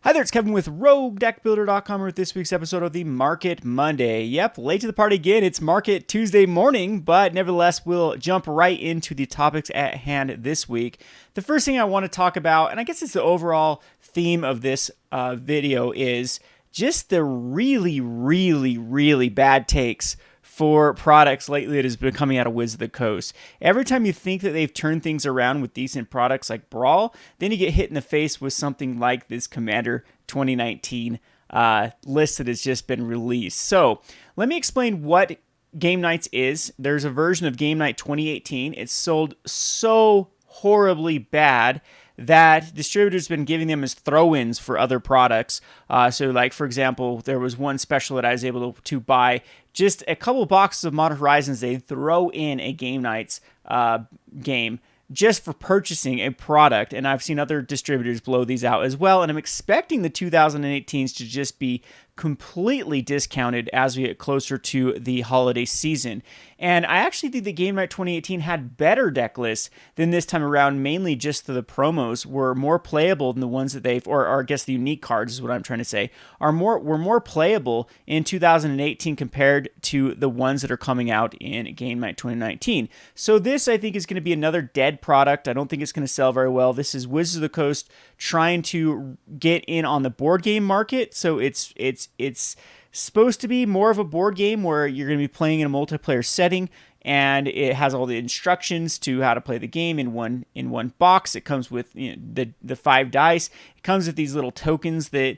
Hi there, it's Kevin with RogueDeckBuilder.com with this week's episode of the Market Monday. Yep, late to the party again. It's Market Tuesday morning, but nevertheless, we'll jump right into the topics at hand this week. The first thing I want to talk about, and I guess it's the overall theme of this video, is just the really bad takes for products lately that has been coming out of Wiz The Coast. Every time you think that they've turned things around with decent products like Brawl, then you get hit in the face with something like this Commander 2019 list that has just been released. So let me explain what Game Nights is. There's a version of Game Night 2018. It's sold so horribly bad that distributors have been giving them as throw-ins for other products. So like, for example, there was one special that I was able to buy just a couple boxes of Modern Horizons. They throw in a Game Nights game just for purchasing a product, and I've seen other distributors blow these out as well, and I'm expecting the 2018s to just be completely discounted as we get closer to the holiday season. And I actually think the Game Night 2018 had better deck lists than this time around, mainly just the promos were more playable than the ones that they've, or I guess the unique cards is what I'm trying to say, were more playable in 2018 compared to the ones that are coming out in Game Night 2019. So this, I think, is going to be another dead product. I don't think it's going to sell very well. This is Wiz The Coast trying to get in on the board game market. So it's supposed to be more of a board game where you're going to be playing in a multiplayer setting, and it has all the instructions to how to play the game in one box. It comes with the 5 dice. It comes with these little tokens that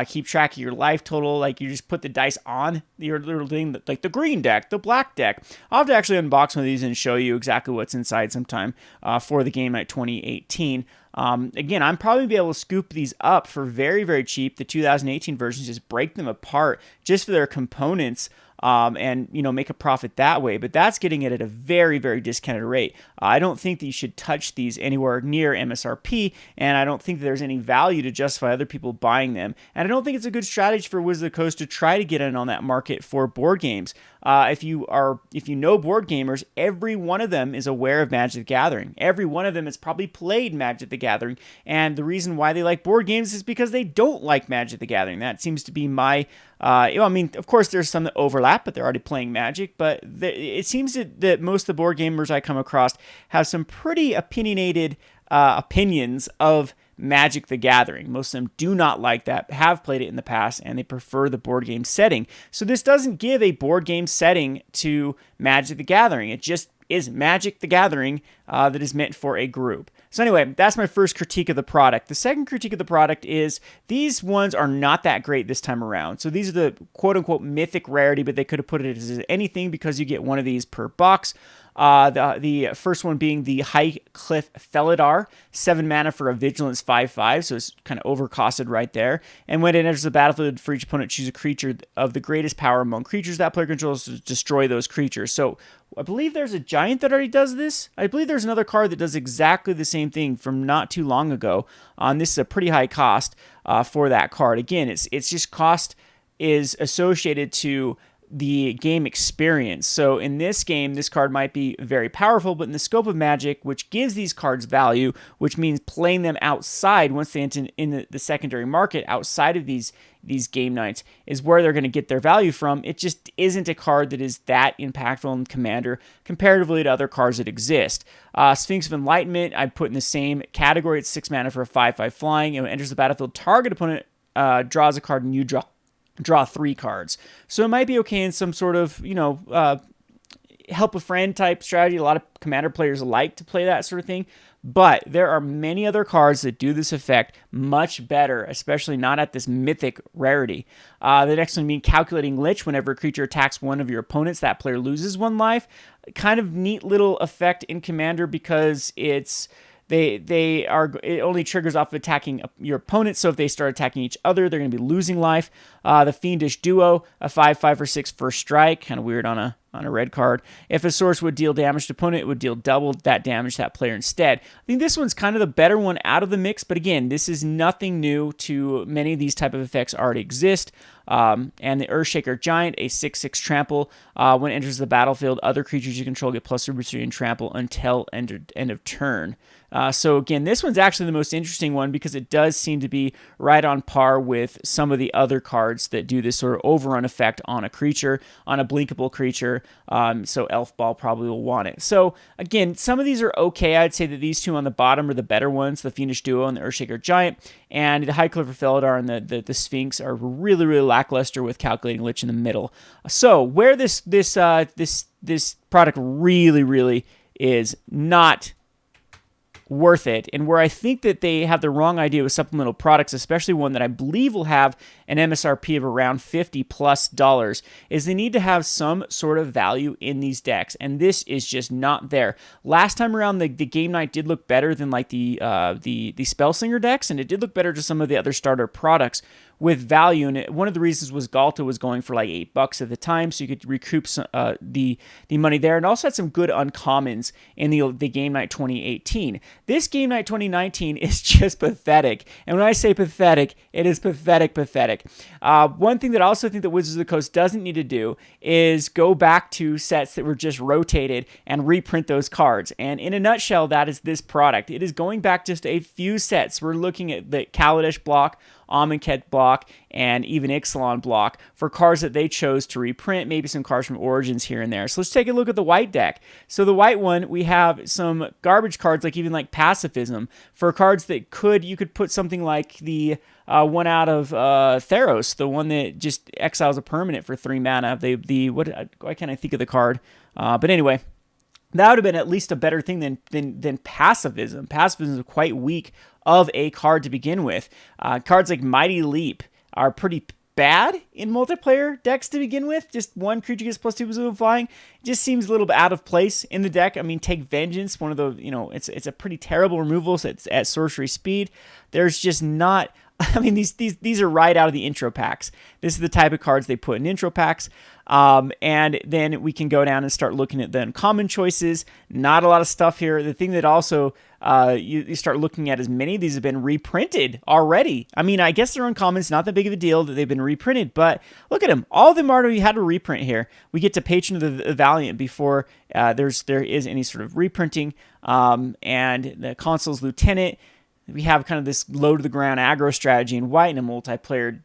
keep track of your life total. Like, you just put the dice on your little thing, like the green deck, the black deck. I'll have to actually unbox one of these and show you exactly what's inside sometime for the Game Night 2018. Again, I'm probably going to be able to scoop these up for very cheap. The 2018 versions, just break them apart just for their components, and make a profit that way. But that's getting it at a very discounted rate. I don't think that you should touch these anywhere near MSRP, and I don't think that there's any value to justify other people buying them. And I don't think it's a good strategy for Wiz The Coast to try to get in on that market for board games. If you know board gamers, every one of them is aware of Magic the Gathering. Every one of them has probably played Magic the Gathering, and the reason why they like board games is because they don't like Magic the Gathering. That seems to be my of course, there's some that overlap, but they're already playing Magic. But it seems that most of the board gamers I come across have some pretty opinionated opinions of Magic the Gathering. Most of them do not like that, have played it in the past, and they prefer the board game setting. So this doesn't give a board game setting to Magic the Gathering. It just is Magic the Gathering that is meant for a group. So anyway, that's my first critique of the product. The second critique of the product is these ones are not that great this time around. So these are the quote-unquote mythic rarity, but they could have put it as anything because you get one of these per box. The first one being the High Cliff Felidar, 7 mana for a Vigilance 5/5, so it's kind of overcosted right there. And when it enters the battlefield, for each opponent, choose a creature of the greatest power among creatures that player controls to destroy those creatures. So I believe there's a giant that already does this. I believe there's another card that does exactly the same thing from not too long ago. This is a pretty high cost for that card. Again, it's just cost is associated to the game experience. So in this game, this card might be very powerful, but in the scope of Magic, which gives these cards value, which means playing them outside once they enter in the secondary market outside of these game nights is where they're going to get their value from. It just isn't a card that is that impactful in Commander comparatively to other cards that exist. Sphinx of Enlightenment, I put in the same category. It's 6 mana for a 5/5 flying, and when it enters the battlefield, target opponent draws a card and you draw 3 cards. So it might be okay in some sort of, help a friend type strategy. A lot of Commander players like to play that sort of thing. But there are many other cards that do this effect much better, especially not at this mythic rarity. The next one being Calculating Lich. Whenever a creature attacks one of your opponents, that player loses 1 life. Kind of neat little effect in Commander because it only triggers off of attacking your opponent, so if they start attacking each other, they're going to be losing life. The Fiendish Duo, a 5/5 for 6 first strike, kind of weird on a red card. If a source would deal damage to opponent, it would deal double that damage to that player instead. I think this one's kind of the better one out of the mix, but again, this is nothing new to many of these type of effects already exist. And the Earthshaker Giant, a 6/6 trample. When it enters the battlefield, other creatures you control get +3/+3 and trample until end of turn. So again, this one's actually the most interesting one because it does seem to be right on par with some of the other cards that do this sort of overrun effect on a creature, on a blinkable creature. So Elf Ball probably will want it. So again, some of these are okay. I'd say that these two on the bottom are the better ones, the Fiendish Duo and the Earthshaker Giant, and the High Clever Felidar and the Sphinx are really, really lackluster with Calculating Lich in the middle. So where this product really, really is not worth it, and where I think that they have the wrong idea with supplemental products, especially one that I believe will have an MSRP of around $50+, is they need to have some sort of value in these decks, and this is just not there. Last time around, the Game Night did look better than like the Spellslinger decks, and it did look better to some of the other starter products with value, and one of the reasons was Galta was going for like $8 at the time, so you could recoup some, the money there, and also had some good uncommons in the Game Night 2018. This Game Night 2019 is just pathetic, and when I say pathetic, it is pathetic. One thing that I also think that Wizards of the Coast doesn't need to do is go back to sets that were just rotated and reprint those cards, and in a nutshell, that is this product. It is going back just a few sets. We're looking at the Kaladesh block, Amonkhet block, and even Ixalan block for cards that they chose to reprint, maybe some cards from Origins here and there. So let's take a look at the white deck. So the white one, we have some garbage cards like even like Pacifism for cards that you could put something like the one out of Theros, the one that just exiles a permanent for 3 mana. Why can't I think of the card? But anyway, that would have been at least a better thing than Pacifism. Pacifism is quite weak of a card to begin with. Cards like Mighty Leap are pretty bad in multiplayer decks to begin with. Just one creature gets +2 flying. It just seems a little bit out of place in the deck. I mean, take Vengeance, one of the, it's a pretty terrible removal at sorcery speed. There's just not, I mean, these are right out of the intro packs. This is the type of cards they put in intro packs. And then we can go down and start looking at the uncommon choices. Not a lot of stuff here. The thing that also you start looking at is many of these have been reprinted already. I mean, I guess they're uncommon. It's not that big of a deal that they've been reprinted, but look at them. All of them already had a reprint here. We get to Patron of the Valiant before there is any sort of reprinting. And the Consul's Lieutenant. We have kind of this low to the ground aggro strategy in white in a multiplayer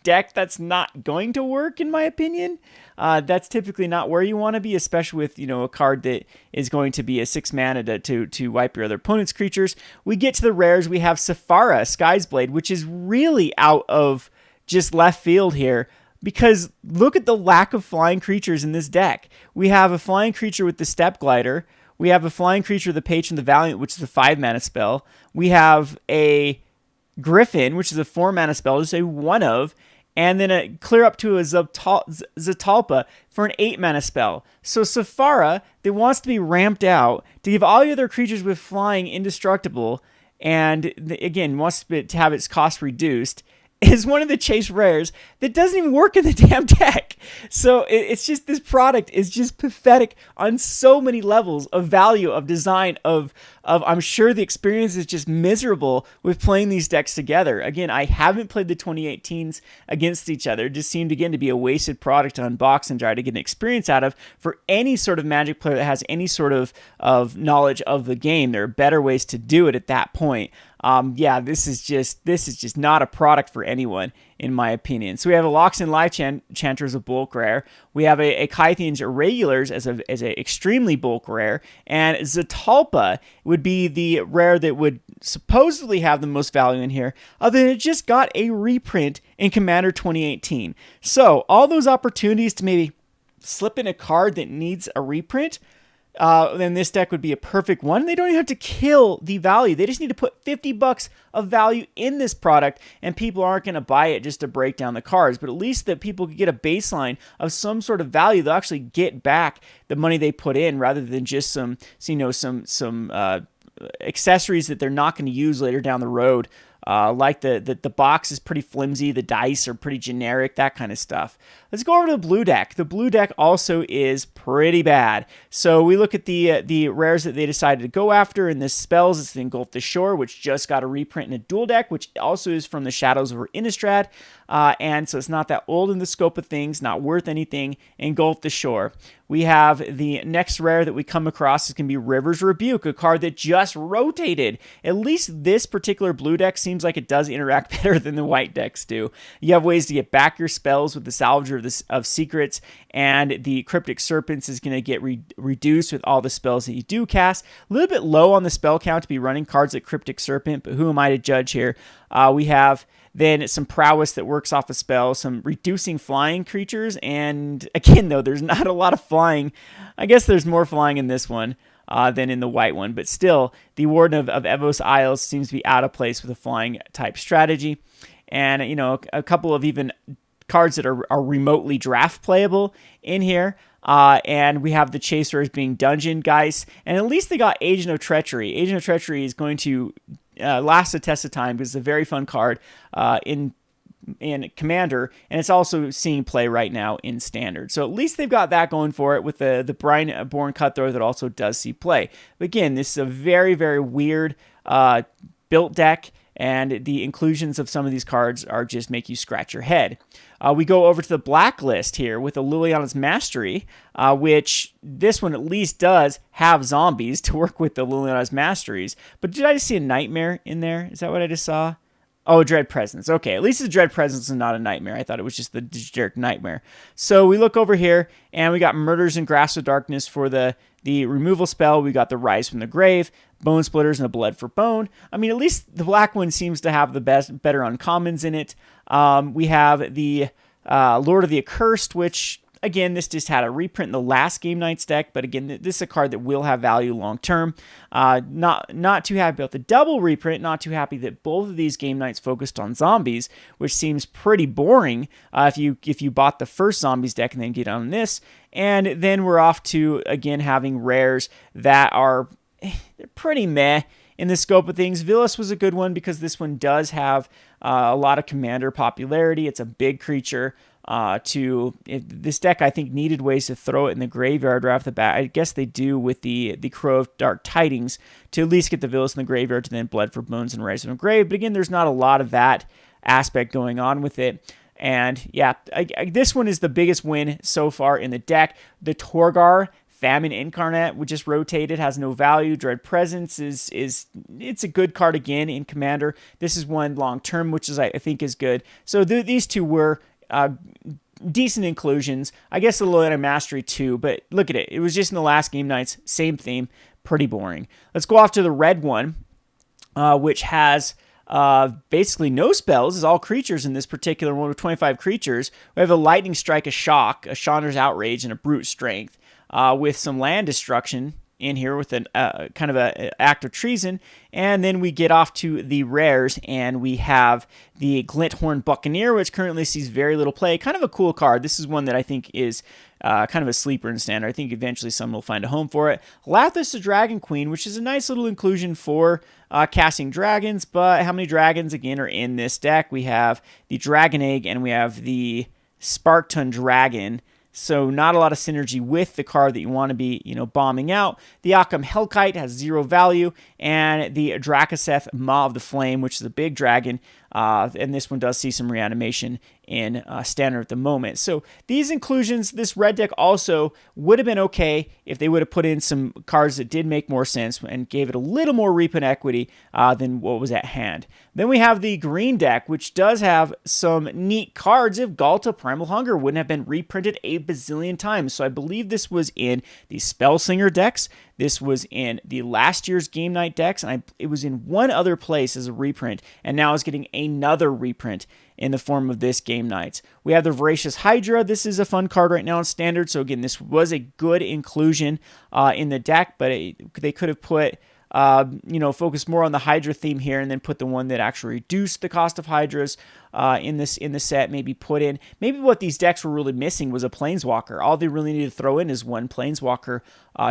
deck that's not going to work, in my opinion. That's typically not where you want to be, especially with a card that is going to be a 6 mana to wipe your other opponent's creatures. We get to the rares. We have Sephara, Sky's Blade, which is really out of just left field here, because look at the lack of flying creatures in this deck. We have a flying creature with the Step Glider. We have a flying creature, the Patron of the Valiant, which is a 5 mana spell. We have a Griffin, which is a 4 mana spell, just a 1 of, and then a clear up to a Zatalpa for an 8 mana spell. So Sephara, that wants to be ramped out to give all the other creatures with flying indestructible, and again, wants to have its cost reduced, is one of the chase rares that doesn't even work in the damn deck. So it's just, this product is just pathetic on so many levels of value, of design, of I'm sure the experience is just miserable with playing these decks together. Again, I haven't played the 2018s against each other. It just seemed, again, to be a wasted product to unbox and try to get an experience out of for any sort of Magic player that has any sort of knowledge of the game. There are better ways to do it at that point. This is just not a product for anyone, in my opinion. So we have a Loxodon Life Chanter as a bulk rare. We have a Kythian's Irregulars as a extremely bulk rare, and Zatalpa would be the rare that would supposedly have the most value in here, other than it just got a reprint in Commander 2018. So all those opportunities to maybe slip in a card that needs a reprint, then this deck would be a perfect one. They don't even have to kill the value. They just need to put $50 of value in this product, and people aren't going to buy it just to break down the cards. But at least that people could get a baseline of some sort of value. They'll actually get back the money they put in, rather than just some accessories that they're not going to use later down the road. Like the box is pretty flimsy, the dice are pretty generic, that kind of stuff. Let's go over to the blue deck. The blue deck also is pretty bad. So we look at the rares that they decided to go after in this spells. It's the Engulf the Shore, which just got a reprint in a dual deck, which also is from the Shadows over Innistrad. And so it's not that old in the scope of things, not worth anything. Engulf the Shore. we have the next rare that we come across is going to be River's Rebuke, a card that just rotated. At least this particular blue deck seems like it does interact better than the white decks do. You have ways to get back your spells with the Salvager of Secrets, and the Cryptic Serpents is going to get reduced with all the spells that you do cast. A little bit low on the spell count to be running cards like Cryptic Serpent, but who am I to judge here? We have then some prowess that works off a spell, some reducing flying creatures, and again, though, there's not a lot of flying. I guess there's more flying in this one than in the white one, but still, the Warden of Evos Isles seems to be out of place with a flying type strategy. And, a couple of even cards that are remotely draft playable in here. And we have the Chaser as being Dungeon Geist, and at least they got Agent of Treachery. Agent of Treachery is going to last the test of time because it's a very fun card in Commander, and it's also seeing play right now in Standard. So at least they've got that going for it with the Brine-born Cutthroat that also does see play. But again, this is a very, very weird built deck, and the inclusions of some of these cards are just make you scratch your head. We go over to the Blacklist here with the Liliana's Mastery, which this one at least does have zombies to work with the Liliana's Masteries. But did I just see a Nightmare in there? Is that what I just saw? Oh, Dread Presence. Okay, at least the Dread Presence is not a Nightmare. I thought it was just the generic Nightmare. So we look over here, and we got Murders and Grasp of Darkness for the removal spell. We got the Rise from the Grave, Bone Splitters, and a Blood for Bone. I mean, at least the black one seems to have the better uncommons in it. We have the Lord of the Accursed, which, again, this just had a reprint in the last Game Nights deck, but again, this is a card that will have value long term. Not too happy about the double reprint, not too happy that both of these Game Nights focused on zombies, which seems pretty boring if you bought the first zombies deck and then get on this. And then we're off to, again, having rares that are pretty meh in the scope of things. Villas was a good one because this one does have a lot of Commander popularity. It's a big creature. This deck, I think, needed ways to throw it in the graveyard right off the bat. I guess they do with the Crow of Dark Tidings to at least get the Villas in the graveyard to then Blood for Bones and Rise from the Grave. But again, there's not a lot of that aspect going on with it. And yeah, this one is the biggest win so far in the deck. The Torgar Famine Incarnate, which just rotated, has no value. Dread Presence it's a good card again in Commander. This is one long term, which is I think is good. So these two were decent inclusions. I guess the Liliana Mastery too, but look at it. It was just in the last Game Nights, same theme, pretty boring. Let's go off to the red one, which has basically no spells. It's all creatures in this particular one with 25 creatures. We have a Lightning Strike, a Shock, a Chandra's Outrage, and a Brute Strength, with some land destruction in here with an kind of an act of treason. And then we get off to the rares, and we have the Glinthorn Buccaneer, which currently sees very little play. Kind of a cool card. This is one that I think is kind of a sleeper in Standard. I think eventually someone will find a home for it. Lathis the Dragon Queen, which is a nice little inclusion for casting dragons, but how many dragons, again, are in this deck? We have the Dragon Egg, and we have the Sparkton Dragon. So not a lot of synergy with the card that you want to be, bombing out. The Occam Hellkite has 0 value, and the Drakaseth Maw of the Flame, which is a big dragon, and this one does see some reanimation in Standard at the moment. So these inclusions, this red deck also would have been okay if they would have put in some cards that did make more sense and gave it a little more reprint equity than what was at hand. Then we have the green deck, which does have some neat cards if Galta Primal Hunger wouldn't have been reprinted a bazillion times. So I believe this was in the Spellslinger decks. This was in the last year's Game Night decks, and it was in one other place as a reprint, and now it's getting another reprint in the form of this Game Nights. We have the Voracious Hydra. This is a fun card right now in Standard, so again, this was a good inclusion in the deck, but they could have put focus more on the Hydra theme here, and then put the one that actually reduced the cost of Hydras in the set. Maybe what these decks were really missing was a Planeswalker. All they really need to throw in is one Planeswalker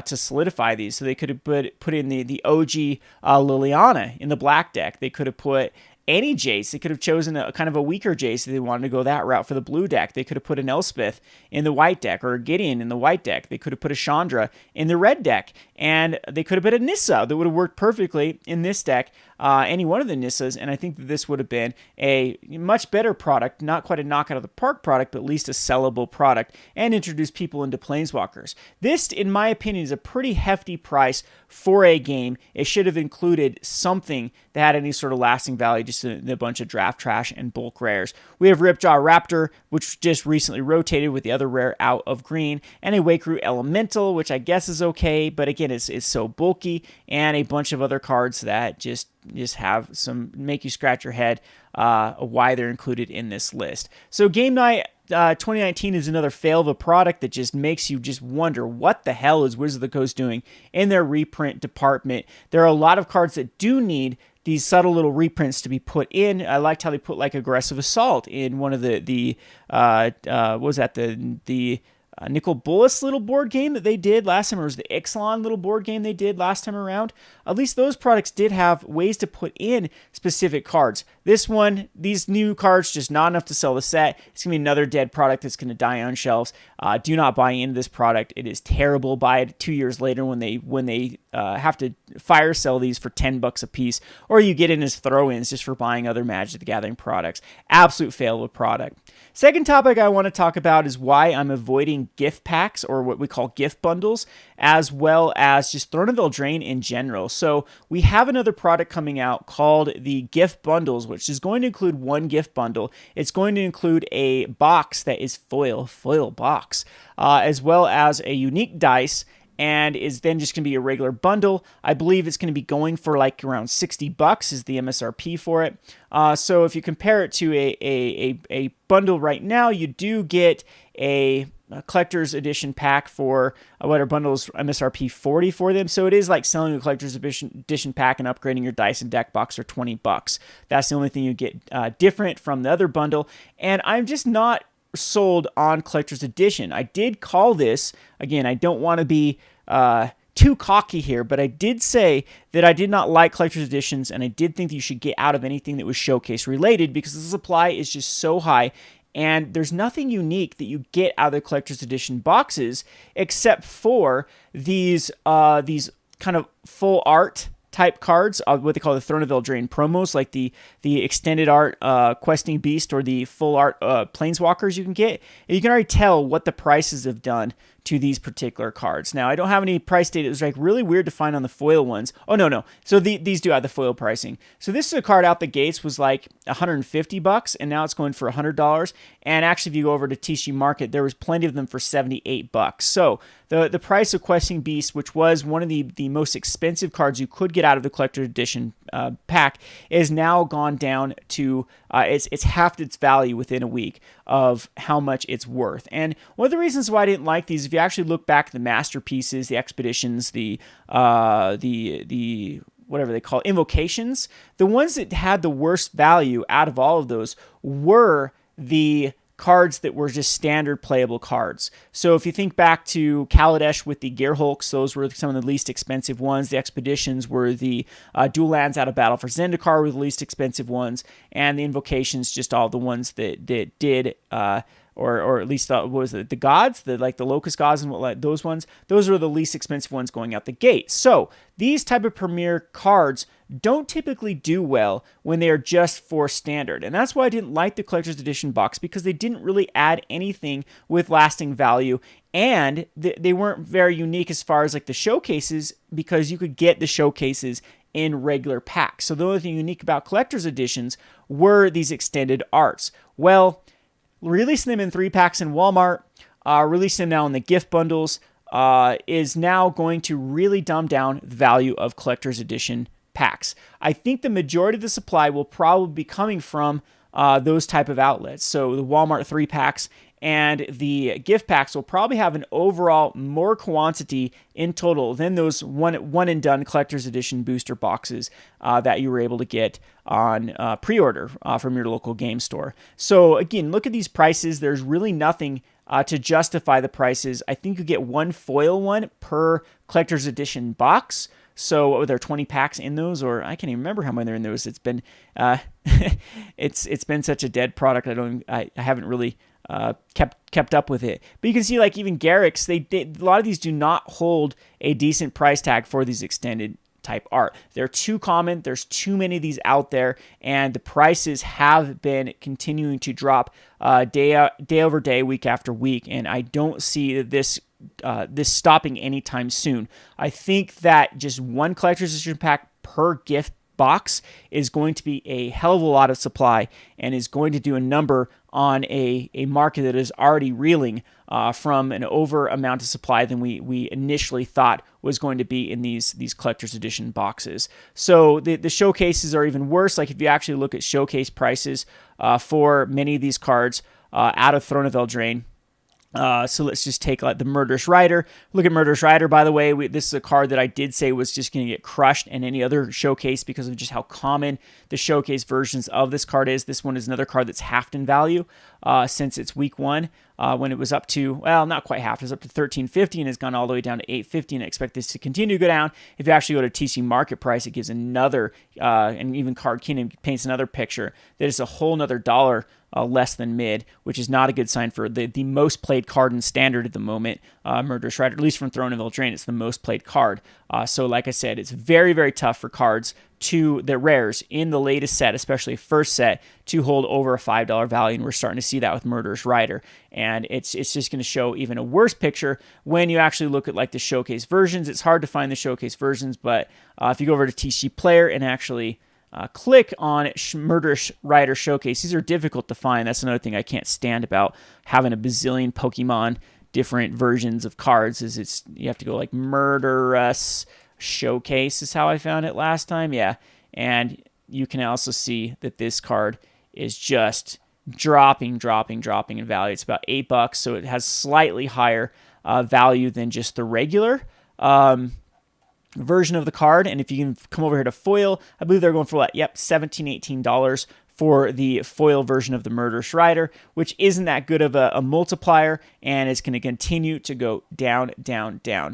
to solidify these. So they could have put in the OG Liliana in the black deck. They could have put any Jace. They could have chosen a kind of a weaker Jace if they wanted to go that route for the blue deck. They could have put an Elspeth in the white deck, or a Gideon in the white deck. They could have put a Chandra in the red deck. and they could have been a Nissa that would have worked perfectly in this deck, any one of the Nissas, and I think that this would have been a much better product, not quite a knockout of the park product, but at least a sellable product, and introduce people into Planeswalkers. This, in my opinion, is a pretty hefty price for a game. It should have included something that had any sort of lasting value, just a bunch of draft trash and bulk rares. We have Ripjaw Raptor, which just recently rotated with the other rare out of green, and a Wakeroo Elemental, which I guess is okay, but again, it's so bulky, and a bunch of other cards that just have some, make you scratch your head why they're included in this list. So Game Night 2019 is another fail of a product that just makes you just wonder what the hell is Wiz The Coast doing in their reprint department. There are a lot of cards that do need these subtle little reprints to be put in. I liked how they put like Aggressive Assault in one of the what was that, the Nicol Bolas little board game that they did last time, or was the Ixalan little board game they did last time around. At least those products did have ways to put in specific cards. This one, these new cards, just not enough to sell the set. It's going to be another dead product that's going to die on shelves. Do not buy into this product. It is terrible. Buy it 2 years later when they have to fire sell these for $10 a piece, or you get in as throw-ins just for buying other Magic the Gathering products. Absolute fail of a product. Second topic I want to talk about is why I'm avoiding gift packs, or what we call gift bundles, as well as just Throne of Eldraine in general. So we have another product coming out called the gift bundles, which is going to include one gift bundle. It's going to include a box that is foil box, as well as a unique dice, and is then just going to be a regular bundle. I believe it's going to be going for like around $60 is the MSRP for it. So if you compare it to a bundle right now, you do get a collector's edition pack for what are bundles MSRP 40 for them. So it is like selling a collector's edition pack and upgrading your dice and deck box for $20. That's the only thing you get different from the other bundle. And I'm just not sold on collector's edition. I did call this, again, I don't want to be too cocky here, but I did say that I did not like collector's editions, and I did think that you should get out of anything that was showcase related because the supply is just so high, and there's nothing unique that you get out of the collector's edition boxes except for these kind of full art type cards, what they call the Throne of Eldraine promos, like the extended art Questing Beast or the full art Planeswalkers you can get. And you can already tell what the prices have done to these particular cards. Now, I don't have any price data. It was like really weird to find on the foil ones. Oh, no. So these do have the foil pricing. So this is a card out the gates was like $150, and now it's going for $100. And actually, if you go over to TC Market, there was plenty of them for $78. So the price of Questing Beast, which was one of the most expensive cards you could get out of the collector's edition pack, is now gone down to it's halved its value within a week of how much it's worth. And one of the reasons why I didn't like these, if you actually look back at the masterpieces, the expeditions, the whatever they call it, invocations, the ones that had the worst value out of all of those were the cards that were just standard playable cards. So if you think back to Kaladesh with the Gearhulks, those were some of the least expensive ones. The expeditions were the dual lands out of battle for Zendikar were the least expensive ones, and the invocations just all the ones that did or at least what was it, the gods, the locust gods and what, like those ones, those are the least expensive ones going out the gate. So these type of premier cards don't typically do well when they are just for standard. And that's why I didn't like the collector's edition box, because they didn't really add anything with lasting value, and they weren't very unique as far as like the showcases, because you could get the showcases in regular packs. So the only thing unique about collector's editions were these extended arts. Well, releasing them in 3-packs in Walmart, releasing them now in the gift bundles, is now going to really dumb down the value of collector's edition packs. I think the majority of the supply will probably be coming from those type of outlets. So the Walmart 3-packs and the gift packs will probably have an overall more quantity in total than those one and done collector's edition booster boxes that you were able to get on pre-order from your local game store. So again, look at these prices. There's really nothing to justify the prices. I think you get one foil one per collector's edition box. So are there 20 packs in those, or I can't even remember how many are in those. It's been it's been such a dead product. I haven't really kept up with it. But you can see like even Garrick's, a lot of these do not hold a decent price tag for these extended type art. They're too common. There's too many of these out there, and the prices have been continuing to drop day over day, week after week. And I don't see this stopping anytime soon. I think that just one collector's edition pack per gift box is going to be a hell of a lot of supply and is going to do a number on a market that is already reeling from an over amount of supply than we initially thought was going to be in these collector's edition boxes. So the showcases are even worse. Like if you actually look at showcase prices for many of these cards out of Throne of Eldraine. So let's just take the Murderous Rider. Look at Murderous Rider, by the way. This is a card that I did say was just going to get crushed in any other showcase because of just how common the showcase versions of this card is. This one is another card that's halved in value since it's week one when it was up to, well, not quite half. It was up to $13.50 and has gone all the way down to $8.50, and I expect this to continue to go down. If you actually go to TC market price, it gives another, and even Card Kingdom paints another picture that is a whole nother dollar less than mid, which is not a good sign for the most played card in Standard at the moment, Murderous Rider, at least from Throne of Eldraine. It's the most played card. So like I said, it's very, very tough for cards the rares in the latest set, especially first set, to hold over a $5 value, and we're starting to see that with Murderous Rider. And it's just going to show even a worse picture when you actually look at like the showcase versions. It's hard to find the showcase versions, but if you go over to TC Player and actually click on Murderous Rider Showcase. These are difficult to find. That's another thing I can't stand about having a bazillion Pokemon different versions of cards. You have to go like Murderous Showcase is how I found it last time. Yeah, and you can also see that this card is just dropping in value. It's about $8, so it has slightly higher value than just the regular version of the card. And if you can come over here to foil, I believe they're going for what? Yep, $17, $18 for the foil version of the Murderous Rider, which isn't that good of a multiplier, and it's going to continue to go down.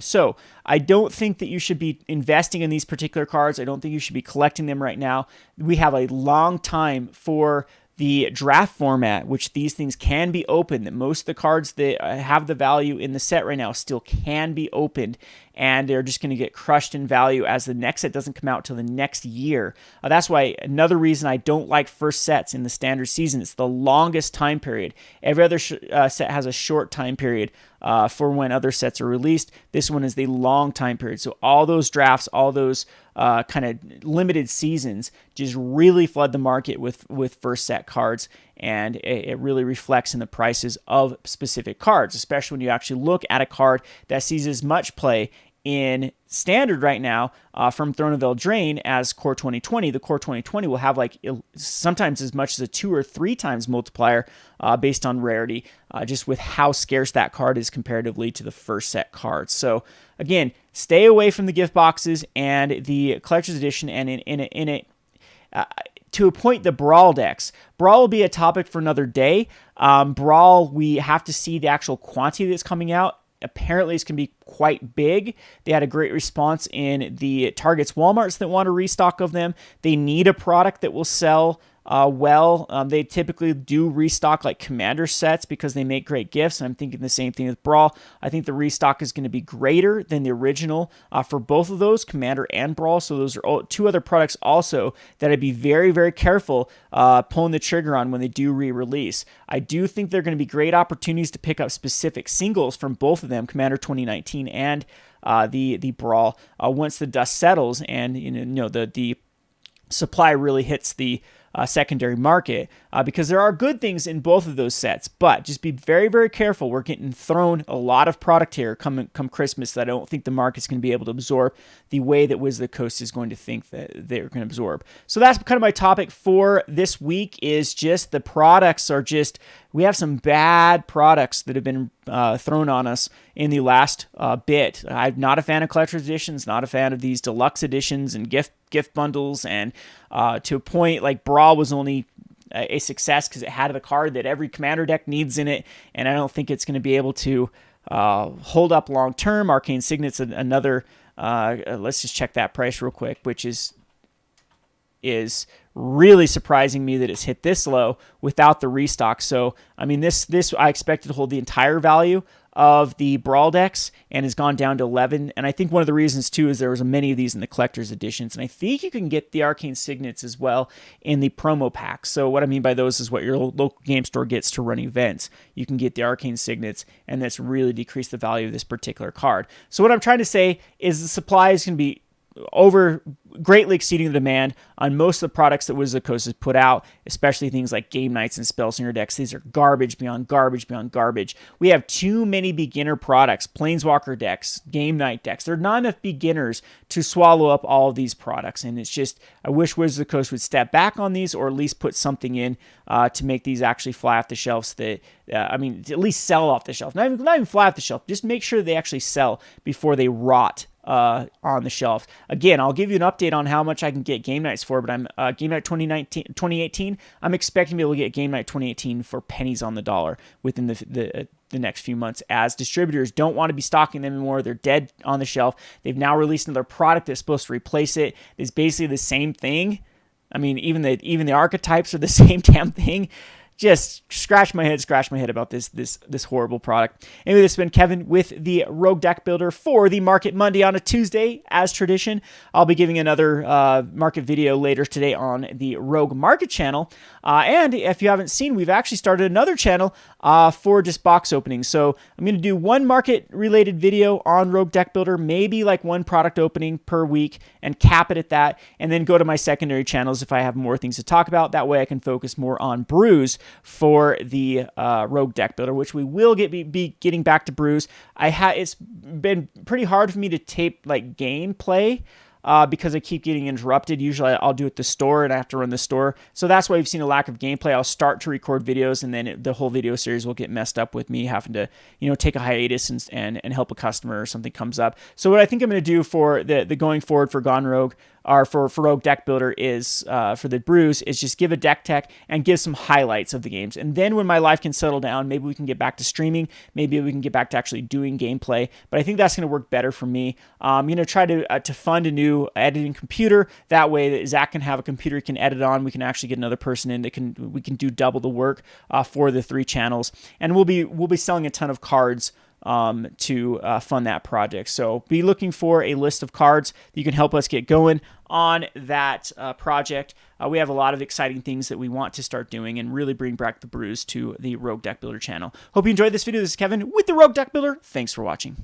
So I don't think that you should be investing in these particular cards. I don't think you should be collecting them right now. We have a long time for the draft format, which these things can be opened, that most of the cards that have the value in the set right now still can be opened, and they're just going to get crushed in value as the next set doesn't come out till the next year. That's why another reason I don't like first sets in the Standard season. It's the longest time period. Every other set has a short time period for when other sets are released. This one is the long time period. So all those drafts, all those kind of limited seasons just really flood the market with first set cards, and it really reflects in the prices of specific cards, especially when you actually look at a card that sees as much play in Standard right now from Throne of Eldraine as Core 2020. The Core 2020 will have like sometimes as much as a 2 or 3 times multiplier based on rarity, just with how scarce that card is comparatively to the first set cards. So again, stay away from the gift boxes and the collector's edition, and in it to a point, the Brawl decks. Brawl will be a topic for another day. Brawl, we have to see the actual quantity that's coming out. Apparently, it's going to be quite big. They had a great response in the Target's Walmarts that want a restock of them. They need a product that will sell well. They typically do restock like Commander sets because they make great gifts. And I'm thinking the same thing with Brawl. I think the restock is going to be greater than the original for both of those, Commander and Brawl. So those are two other products also that I'd be very, very careful pulling the trigger on when they do re-release. I do think they're going to be great opportunities to pick up specific singles from both of them, Commander 2019 and the Brawl, once the dust settles and the supply really hits the secondary market, because there are good things in both of those sets, but just be very, very careful. We're getting thrown a lot of product here come Christmas that I don't think the market's going to be able to absorb the way that Wiz The Coast is going to think that they're going to absorb. So that's kind of my topic for this week, is just the products are just, we have some bad products that have been thrown on us in the last bit. I'm not a fan of collector's editions, not a fan of these deluxe editions and gift bundles, and to a point, like Brawl was only a success because it had the card that every Commander deck needs in it, and I don't think it's going to be able to hold up long term. Arcane Signet's another. Let's just check that price real quick, which is is really surprising me that it's hit this low without the restock. So, I mean, this I expected to hold the entire value of the Brawl decks and has gone down to 11. And I think one of the reasons, too, is there was many of these in the collector's editions. And I think you can get the Arcane Signets as well in the promo packs. So what I mean by those is what your local game store gets to run events. You can get the Arcane Signets, and that's really decreased the value of this particular card. So what I'm trying to say is the supply is going to be greatly exceeding the demand on most of the products that Wiz The Coast has put out, especially things like Game Knights and Spellslinger decks. These are garbage beyond garbage beyond garbage. We have too many beginner products, Planeswalker decks, Game Knight decks. There are not enough beginners to swallow up all of these products, and it's just, I wish Wiz The Coast would step back on these or at least put something in to make these actually fly off the shelves that, at least sell off the shelf. Not even fly off the shelf, just make sure they actually sell before they rot on the shelf. Again, I'll give you an update on how much I can get Game Nights for, but I'm Game Night 2018. I'm expecting to be able to get Game Night 2018 for pennies on the dollar within the next few months, as distributors don't want to be stocking them anymore. They're dead on the shelf. They've now released another product that's supposed to replace it. It's basically the same thing. I mean, even the archetypes are the same damn thing. Just scratch my head about this horrible product. Anyway, this has been Kevin with the Rogue Deck Builder for the Market Monday on a Tuesday, as tradition. I'll be giving another market video later today on the Rogue Market channel. And if you haven't seen, we've actually started another channel for just box openings. So I'm going to do one market-related video on Rogue Deck Builder, maybe like one product opening per week, and cap it at that, and then go to my secondary channels if I have more things to talk about. That way I can focus more on brews for the Rogue Deck Builder, which we will be getting back to brews. It's been pretty hard for me to tape like gameplay because I keep getting interrupted. Usually I'll do it at the store and I have to run the store. So that's why you've seen a lack of gameplay. I'll start to record videos and then the whole video series will get messed up with me having to, take a hiatus and help a customer or something comes up. So what I think I'm going to do for the going forward for Gone Rogue, or for Rogue Deck Builder, is for the brews, is just give a deck tech and give some highlights of the games. And then when my life can settle down, maybe we can get back to streaming. Maybe we can get back to actually doing gameplay. But I think that's going to work better for me. I'm going to try to fund a new editing computer. That way that Zach can have a computer he can edit on. We can actually get another person in that we can do double the work for the 3 channels. And we'll be selling a ton of cards to fund that project. So be looking for a list of cards that you can help us get going on that project. We have a lot of exciting things that we want to start doing and really bring back the brews to the Rogue Deck Builder channel. Hope you enjoyed this video. This is Kevin with the Rogue Deck Builder. Thanks for watching.